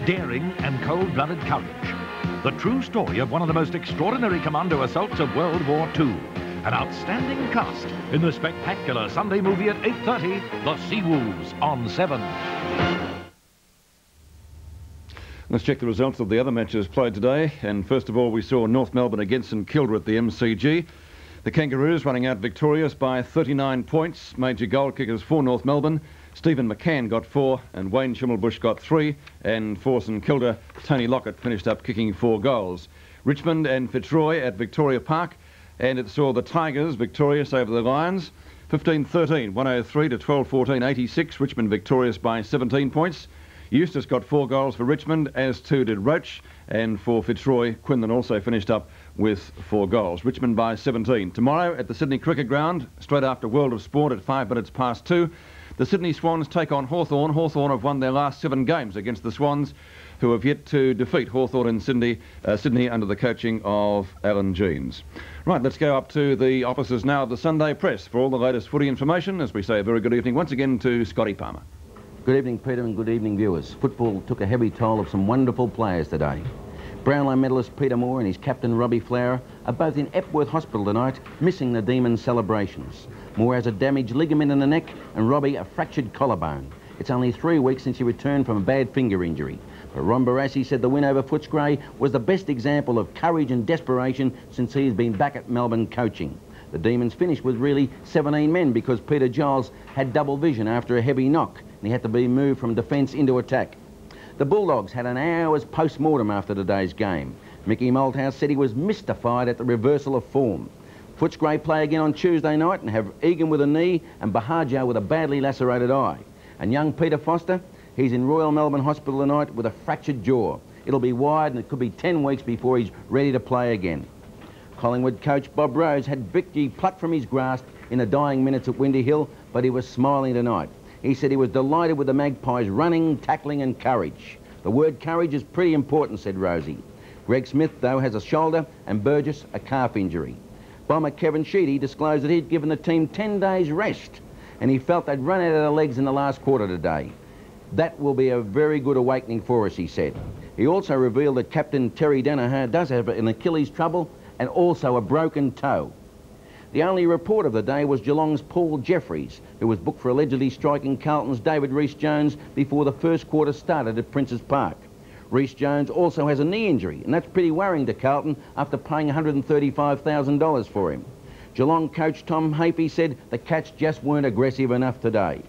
daring and cold-blooded courage. The true story of one of the most extraordinary commando assaults of World War II. An outstanding cast in the spectacular Sunday movie at 8:30, The Sea Wolves on 7. Let's check the results of the other matches played today. And first of all, we saw North Melbourne against St Kilda at the MCG. The Kangaroos running out victorious by 39 points. Major goal kickers for North Melbourne. Stephen McCann got 4 and Wayne Schimmelbusch got 3. And for St Kilda, Tony Lockett finished up kicking 4 goals. Richmond and Fitzroy at Victoria Park. And it saw the Tigers victorious over the Lions. 15-13, 103 to 12-14, 86. Richmond victorious by 17 points. Eustace got 4 goals for Richmond, as too did Roach. And for Fitzroy, Quinlan also finished up with 4 goals. Richmond by 17. Tomorrow at the Sydney Cricket Ground, straight after World of Sport at 5 minutes past 2, the Sydney Swans take on Hawthorn. Hawthorn have won their last 7 games against the Swans, who have yet to defeat Hawthorn in Sydney under the coaching of Alan Jeans. Right, let's go up to the offices now of the Sunday Press for all the latest footy information. As we say, a very good evening once again to Scotty Palmer. Good evening, Peter, and good evening, viewers. Football took a heavy toll of some wonderful players today. Brownlow medalist Peter Moore and his captain Robbie Flower are both in Epworth Hospital tonight, missing the Demons celebrations. Moore has a damaged ligament in the neck and Robbie a fractured collarbone. It's only 3 weeks since he returned from a bad finger injury. But Ron Barassi said the win over Footscray was the best example of courage and desperation since he's been back at Melbourne coaching. The Demons finished with really 17 men because Peter Giles had double vision after a heavy knock and he had to be moved from defence into attack. The Bulldogs had an hour's post-mortem after today's game. Mickey Malthouse said he was mystified at the reversal of form. Footscray play again on Tuesday night and have Egan with a knee and Bahajo with a badly lacerated eye. And young Peter Foster, he's in Royal Melbourne Hospital tonight with a fractured jaw. It'll be wide and it could be 10 weeks before he's ready to play again. Collingwood coach Bob Rose had victory plucked from his grasp in the dying minutes at Windy Hill, but he was smiling tonight. He said he was delighted with the Magpies' running, tackling and courage. The word courage is pretty important, said Rosie. Greg Smith, though, has a shoulder and Burgess a calf injury. Bomber Kevin Sheedy disclosed that he'd given the team 10 days rest and he felt they'd run out of their legs in the last quarter today. That will be a very good awakening for us, he said. He also revealed that Captain Terry Danaher does have an Achilles trouble and also a broken toe. The only report of the day was Geelong's Paul Jeffries, who was booked for allegedly striking Carlton's David Rhys-Jones before the first quarter started at Princes Park. Rhys-Jones also has a knee injury, and that's pretty worrying to Carlton after paying $135,000 for him. Geelong coach Tom Hapey said the Cats just weren't aggressive enough today.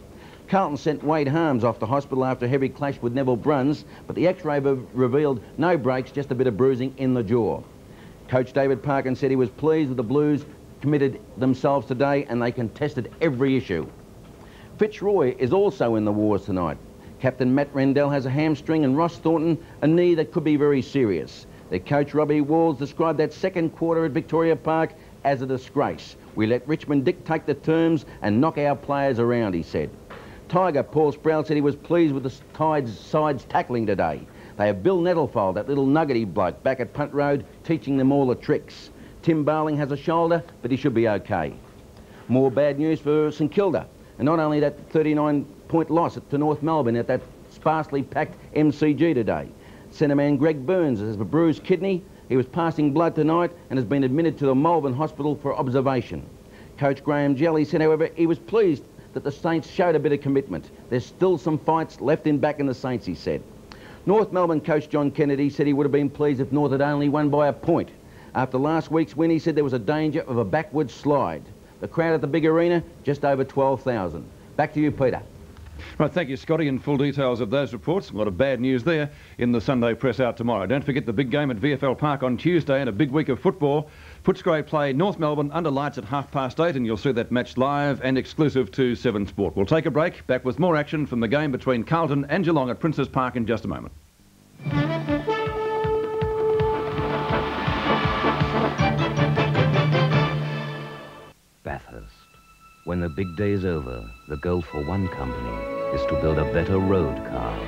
Carlton sent Wade Harms off to hospital after a heavy clash with Neville Bruns, but the x-ray revealed no breaks, just a bit of bruising in the jaw. Coach David Parkin said he was pleased with the Blues committed themselves today and they contested every issue. Fitzroy is also in the wars tonight. Captain Matt Rendell has a hamstring and Ross Thornton a knee that could be very serious. Their coach Robbie Walls described that second quarter at Victoria Park as a disgrace. We let Richmond dictate the terms and knock our players around, he said. Tiger Paul Sproul said he was pleased with the Tide's side's tackling today. They have Bill Nettlefold, that little nuggety bloke, back at Punt Road, teaching them all the tricks. Tim Barling has a shoulder, but he should be okay. More bad news for St Kilda. And not only that 39-point loss to North Melbourne at that sparsely packed MCG today. Centreman Greg Burns has a bruised kidney. He was passing blood tonight and has been admitted to the Melbourne Hospital for observation. Coach Graham Jelly said, however, he was pleased that the Saints showed a bit of commitment. There's still some fights left in back in the Saints, he said. North Melbourne coach John Kennedy said he would have been pleased if North had only won by a point. After last week's win, he said there was a danger of a backward slide. The crowd at the big arena, just over 12,000. Back to you, Peter. Right, thank you, Scotty, and full details of those reports. A lot of bad news there in the Sunday Press out tomorrow. Don't forget the big game at VFL Park on Tuesday and a big week of football. Footscray play North Melbourne under lights at 8:30, and you'll see that match live and exclusive to 7 Sport. We'll take a break, back with more action from the game between Carlton and Geelong at Princes Park in just a moment. Bathurst. When the big day's over, the goal for one company is to build a better road car.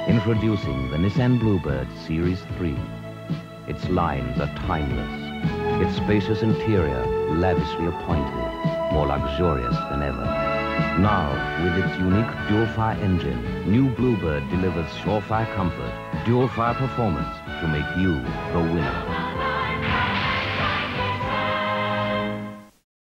Introducing the Nissan Bluebird Series 3. Its lines are timeless. Its spacious interior lavishly appointed, more luxurious than ever. Now, with its unique dual-fire engine, new Bluebird delivers surefire comfort dual-fire performance to make you the winner.